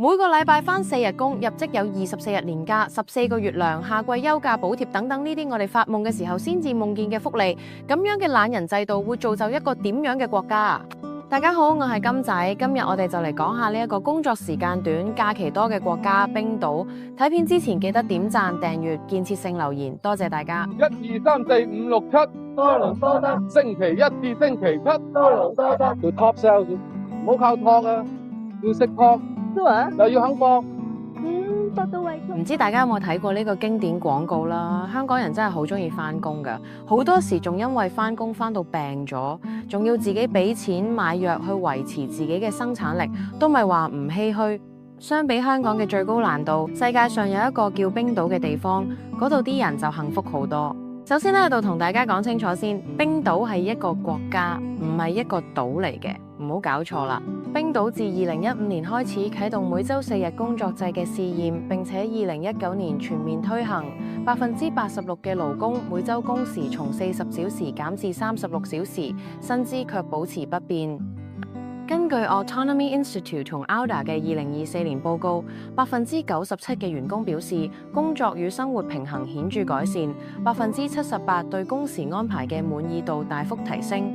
每個禮拜返4日工，入職有24日年假、14個月糧、夏季休假補貼等等呢啲我哋發夢嘅時候先至夢見嘅福利，咁樣嘅懶人制度會造就一個點樣嘅國家？大家好，我係金仔，今日我哋就嚟講下呢一個工作時間短、假期多嘅國家冰島。睇片之前記得點讚、訂閱、建設性留言，多謝大家。1、2、3、4、5、6、7，多勞多得。星期一至星期七，多勞多得。做 top sales，唔好靠托啊，要識托，又要肯搏。唔知大家有冇睇過呢個經典廣告啦？香港人真係好中意返工㗎，好多時仲因為返工返到病咗，仲要自己俾錢買藥去維持自己嘅生產力，都咪話唔唏噓。相比香港嘅最高難度，世界上有一個叫冰島嘅地方，嗰度啲人就幸福好多。首先喺度同大家講清楚先，冰島係一個國家，唔係一個島嚟嘅，唔好搞錯啦。冰島自2015年開始啟動每週4日工作制嘅試驗，並且2019年全面推行。86%嘅勞工每週工時從40小時減至36小時，薪資卻保持不變。根據 Autonomy Institute 同 AUDA 嘅2024年報告，97%嘅員工表示工作與生活平衡顯著改善，78%對工時安排嘅滿意度大幅提升。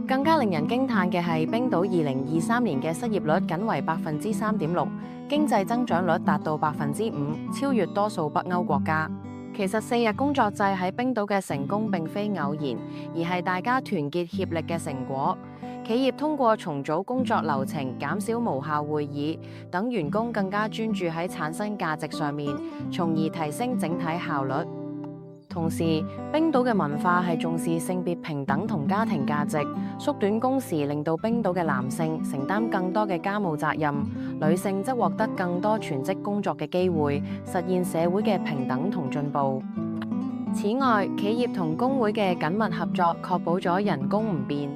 更加令人驚嘆嘅係，冰島2023年嘅失業率僅為3.6%，經濟增長率達到5%，超越多數北歐國家。其實4日工作制喺冰島嘅成功並非偶然，而係大家團結協力嘅成果。企業通過重組工作流程、減少無效會議等，員工更加專注喺產生價值上面，從而提升整體效率。同時，冰島嘅文化係重視性別平等同家庭價值，縮短工時令到冰島嘅男性承擔更多嘅家務責任，女性則獲得更多全職工作嘅機會，實現社會嘅平等同進步。此外，企業同工會嘅緊密合作，確保咗人工唔變。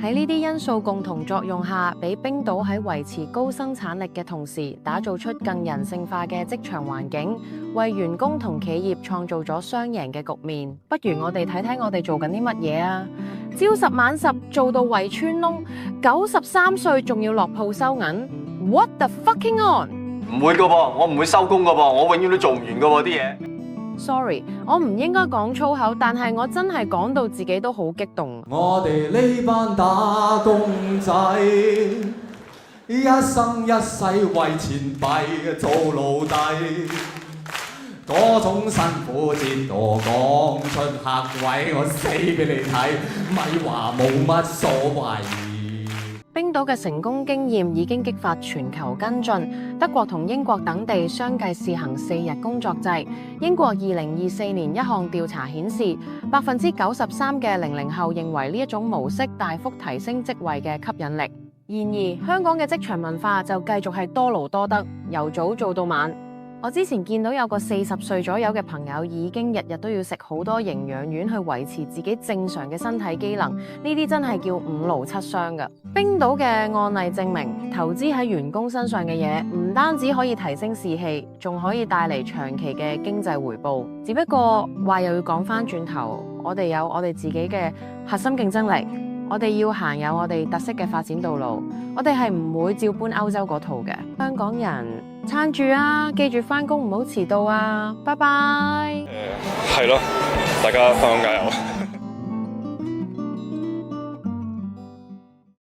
喺呢啲因素共同作用下，俾冰島喺維持高生產力嘅同時，打造出更人性化嘅職場環境，為員工同企業創造咗雙贏嘅局面。不如我哋睇睇我哋做緊啲乜嘢啊？朝10晚10，做到胃穿窿，93歲仲要落鋪收銀 ？What the fucking on？ 唔會噶噃，我唔會收工噶噃，我永遠都做唔完噶喎啲嘢。Sorry， 我唔應該講粗口，但係我真係講到自己都好激動。我哋呢班打工仔，一生一世為錢幣做奴隸，嗰種辛苦折墮講出客位，我死俾你睇，咪話冇乜所謂。冰島嘅成功經驗已經激發全球跟進，德國同英國等地相繼試行4日工作制。英國2024年一項調查顯示，93%嘅00後認為呢一種模式大幅提升職位嘅吸引力。然而，香港嘅職場文化就繼續係多勞多得，由早做到晚。我之前見到有個40歲左右嘅朋友已經日日都要食好多營養丸去維持自己正常嘅身體機能，呢啲真係叫5勞7傷㗎。冰島嘅案例證明，投資喺員工身上嘅嘢唔單止可以提升士氣，仲可以帶嚟長期嘅經濟回報。只不過話又要講返轉頭，我哋有我哋自己嘅核心競爭力，我哋要行有我哋特色嘅發展道路，我哋係唔會照搬歐洲嗰套嘅。香港人撐住啊，記住返工唔好遲到啊，拜拜。係咯，大家返工加油。